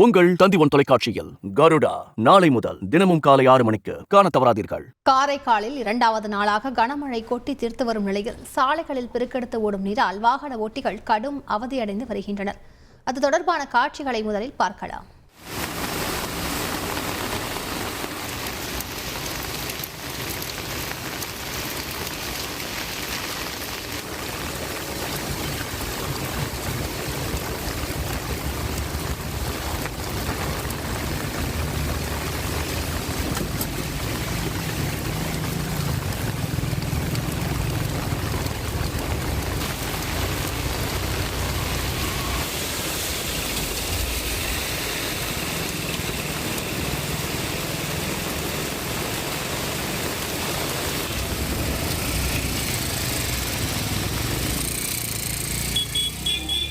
உங்கள் தந்திவன் தொலைக்காட்சியில் கருடா நாளை முதல் தினமும் காலை 6 மணிக்கு காண தவறாதீர்கள். காரைக்காலில் 2வது நாளாக கனமழை கொட்டி தீர்த்து வரும் நிலையில் சாலைகளில் பெருக்கெடுத்து ஓடும் நீரால் வாகன ஓட்டிகள் கடும் அவதியடைந்து வருகின்றனர். அது தொடர்பான காட்சிகளை முதலில் பார்க்கலாம்.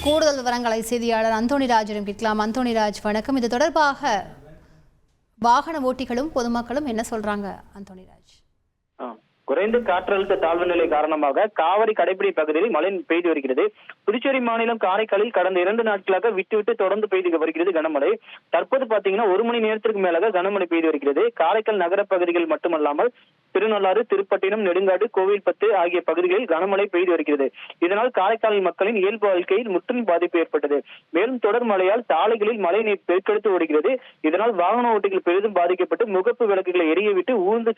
கூடுதல் விவரங்களை செய்தியாளர் அந்தோணிராஜிடம் கேட்கலாம். அந்தோணிராஜ், வணக்கம். இது தொடர்பாக வாகன ஓட்டிகளும் பொதுமக்களும் என்ன சொல்றாங்க அந்தோணிராஜ்? குறைந்த காற்றழுத்த தாழ்வு நிலை காரணமாக காவிரி கடைப்பிடி பகுதியில் மழை பெய்து வருகிறது. புதுச்சேரி மாநிலம் காரைக்காலில் கடந்த 2 நாட்களாக விட்டு தொடர்ந்து பெய்து வருகிறது கனமழை. தற்போது பாத்தீங்கன்னா 1 மணி நேரத்திற்கு மேலாக கனமழை பெய்து வருகிறது. காரைக்கால் நகர பகுதிகள் மட்டுமல்லாமல் திருநள்ளாறு, திருப்பட்டினம், நெடுங்காடு, கோவில்பத்து ஆகிய பகுதிகளில் கனமழை பெய்து வருகிறது. இதனால் காரைக்கால் மக்களின் இயல்பு வாழ்க்கையில் முற்றிலும் பாதிப்பு ஏற்பட்டது. மேலும் தொடர் மழையால் சாலைகளில் மழை நீர் பெருக்கெடுத்து ஓடுகிறது. இதனால் வாகன ஓட்டிகள் பெரிதும் பாதிக்கப்பட்டு முகப்பு விளக்குகளை எரிய விட்டு ஊர்ந்து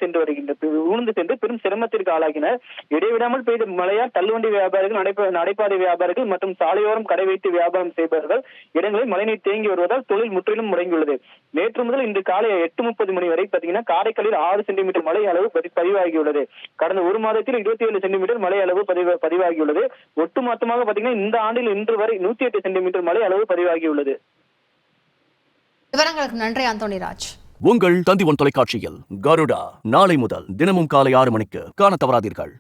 சென்று பெரும் சிரமத்திற்கு ஆளாகினர். இடைவிடாமல் பெய்த மழையால் தள்ளுவண்டி வியாபாரிகள், நடைபாதை வியாபாரிகள் மற்றும் சாலையோரம் கடை வைத்து வியாபாரம் செய்பவர்கள் இடங்களில் மழைநீர் தேங்கி வருவதால் தொழில் முற்றிலும் முடங்கியுள்ளது. நேற்று முதல் இன்று காலை 8:30 மணி வரை பாத்தீங்கன்னா காரைக்காலில் 6 சென்டிமீட்டர் மழை அளவு பதிவாகியுள்ளது. கடந்த 1 மாதத்தில் 27 சென்டிமீட்டர் மழை அளவு பதிவாகியுள்ளது. ஒட்டுமொத்தமாக பாத்தீங்கன்னா இந்த ஆண்டில் இன்று வரை 108 சென்டிமீட்டர் மழை அளவு பதிவாகியுள்ளது. விவரங்களுக்கு நன்றி அந்தோணிராஜ். உங்கள் தந்திவன் தொலைக்காட்சியில் கருடா நாளை முதல் தினமும் காலை 6 மணிக்கு காண தவறாதீர்கள்.